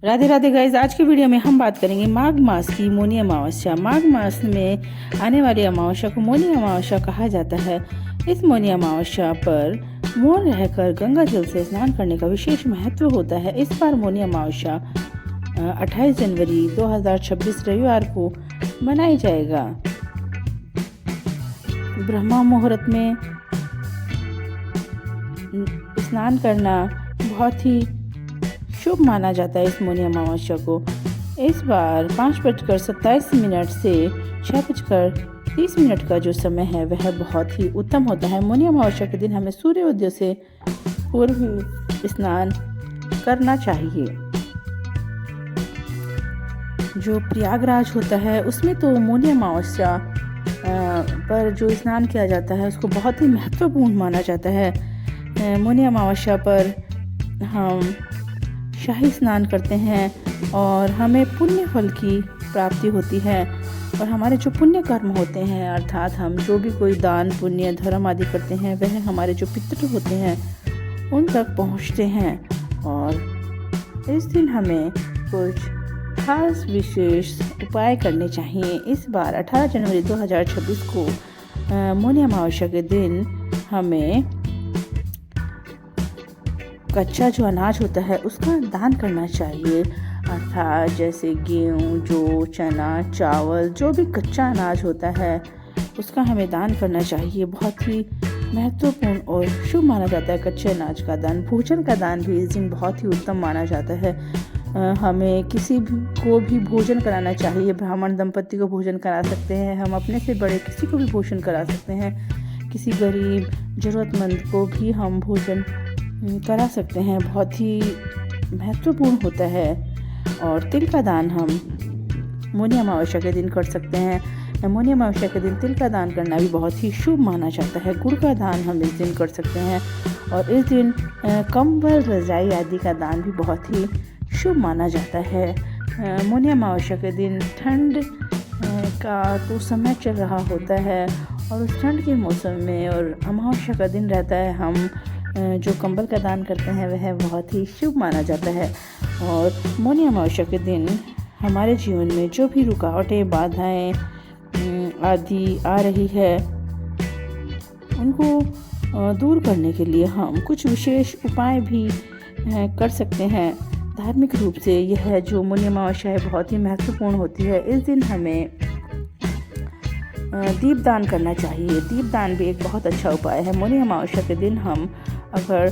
Radhe Radhe guys. आज की video में हम बात करेंगे माघ मास की मौनी अमावस्या। माघ मास में आने वाली अमावस्या को मौनी अमावस्या कहा जाता है। इस मौनी अमावस्या पर मौन रहकर गंगा जल से स्नान करने का विशेष महत्व होता है। इस बार मौनी अमावस्या 28 जनवरी 2026 रविवार को मनाई जाएगा। ब्रह्मा मुहूर्त में स्नान करना बहुत ही शुभ माना जाता है। इस मौनी अमावस्या को इस बार 5:27 से 6:30 का जो समय है वह बहुत ही उत्तम होता है। मौनी अमावस्या के दिन हमें सूर्योदय से पूर्व स्नान करना चाहिए। जो प्रयागराज होता है उसमें तो मौनी अमावस्या पर जो स्नान किया जाता है उसको बहुत ही महत्वपूर्ण माना जाता है। मौनी अमावस्या पर हम शाही स्नान करते हैं और हमें पुण्य फल की प्राप्ति होती है। और हमारे जो पुण्य कर्म होते हैं अर्थात हम जो भी कोई दान पुण्य धर्म आदि करते हैं वह हमारे जो पितृ होते हैं उन तक पहुंचते हैं। और इस दिन हमें कुछ खास विशेष उपाय करने चाहिए। इस बार 18 जनवरी 2026 को मौनी अमावस्या के दिन हमें कच्चा जो अनाज होता है उसका दान करना चाहिए। अर्थात जैसे गेहूँ, जौ, चना, चावल, जो भी कच्चा अनाज होता है उसका हमें दान करना चाहिए। बहुत ही महत्वपूर्ण और शुभ माना जाता है कच्चे अनाज का दान। भोजन का दान भी इस दिन बहुत ही उत्तम माना जाता है। हमें किसी भी को भी भोजन कराना चाहिए। ब्राह्मण दंपति को भोजन करा सकते हैं, हम अपने से बड़े किसी को भी भोजन करा सकते हैं। किसी गरीब ज़रूरतमंद को भी हम भोजन करा सकते हैं। बहुत ही महत्वपूर्ण होता है। और तिल का दान हम मौनी अमावस्या के दिन कर सकते हैं। मौनी अमावस्या के दिन तिल का दान करना भी बहुत ही शुभ माना जाता है। गुड़ का दान हम इस दिन कर सकते हैं। और इस दिन कंबल, रजाई आदि का दान भी बहुत ही शुभ माना जाता है। मौनी अमावस्या के दिन ठंड का तो समय चल रहा होता है और उस ठंड के मौसम में और अमावस्या का दिन रहता है, हम जो कंबल का दान करते हैं वह बहुत ही शुभ माना जाता है। और मौनी अमावस्या के दिन हमारे जीवन में जो भी रुकावटें, बाधाएं आदि आ रही है उनको दूर करने के लिए हम कुछ विशेष उपाय भी कर सकते हैं। धार्मिक रूप से यह जो मौनी अमावस्या है बहुत ही महत्वपूर्ण होती है। इस दिन हमें दीपदान करना चाहिए। दीपदान भी एक बहुत अच्छा उपाय है। मौनी अमावस्या के दिन हम अगर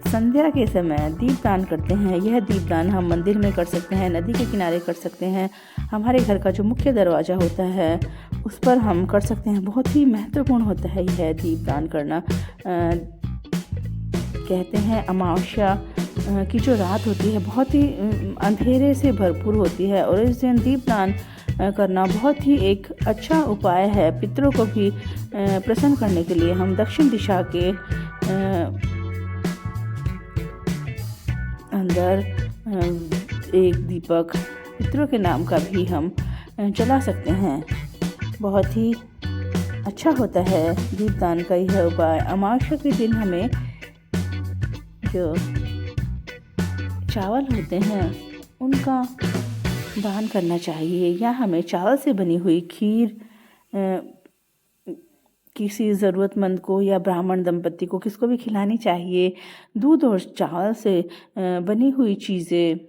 संध्या के समय दीपदान करते हैं, यह दीपदान हम मंदिर में कर सकते हैं, नदी के किनारे कर सकते हैं, हमारे घर का जो मुख्य दरवाज़ा होता है उस पर हम कर सकते हैं। बहुत ही महत्वपूर्ण होता है यह दीपदान करना। कहते हैं अमावस्या की जो रात होती है बहुत ही अंधेरे से भरपूर होती है और इस दिन दीपदान करना बहुत ही एक अच्छा उपाय है। पितरों को भी प्रसन्न करने के लिए हम दक्षिण दिशा के अंदर एक दीपक पितरों के नाम का भी हम जला सकते हैं। बहुत ही अच्छा होता है दीपदान का यह उपाय। अमावस्या के दिन हमें जो चावल होते हैं उनका दान करना चाहिए या हमें चावल से बनी हुई खीर किसी ज़रूरतमंद को या ब्राह्मण दंपति को किसको भी खिलानी चाहिए। दूध और चावल से बनी हुई चीज़ें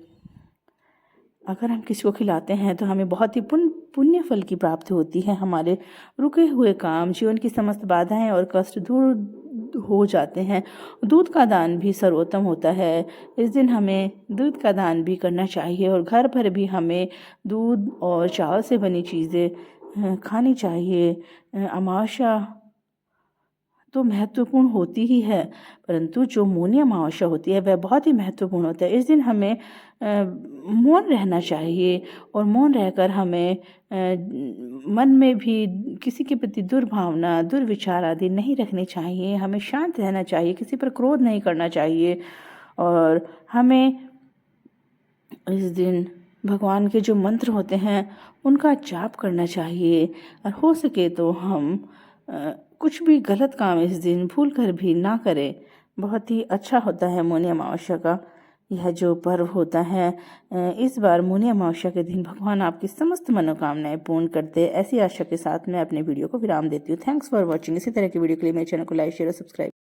अगर हम किसी को खिलाते हैं तो हमें बहुत ही पुण्य फल की प्राप्ति होती है। हमारे रुके हुए काम, जीवन की समस्त बाधाएं और कष्ट दूर हो जाते हैं। दूध का दान भी सर्वोत्तम होता है। इस दिन हमें दूध का दान भी करना चाहिए और घर पर भी हमें दूध और चावल से बनी चीज़ें खानी चाहिए। अमावस्या तो महत्वपूर्ण होती ही है, परंतु जो मौनी अमावस्या होती है वह बहुत ही महत्वपूर्ण होता है। इस दिन हमें मौन रहना चाहिए और मौन रहकर हमें मन में भी किसी के प्रति दुर्भावना, दुर्विचार आदि नहीं रखने चाहिए। हमें शांत रहना चाहिए, किसी पर क्रोध नहीं करना चाहिए। और हमें इस दिन भगवान के जो मंत्र होते हैं उनका जाप करना चाहिए। और हो सके तो हम कुछ भी गलत काम इस दिन भूल कर भी ना करें। बहुत ही अच्छा होता है मौनी अमावस्या का यह जो पर्व होता है इस बार मौनी अमावस्या के दिन भगवान आपकी समस्त मनोकामनाएं पूर्ण करते हैं। ऐसी आशा के साथ मैं अपने वीडियो को विराम देती हूँ। Thanks for watching. इसी तरह की वीडियो के लिए मेरे चैनल को लाइक शेयर और सब्सक्राइब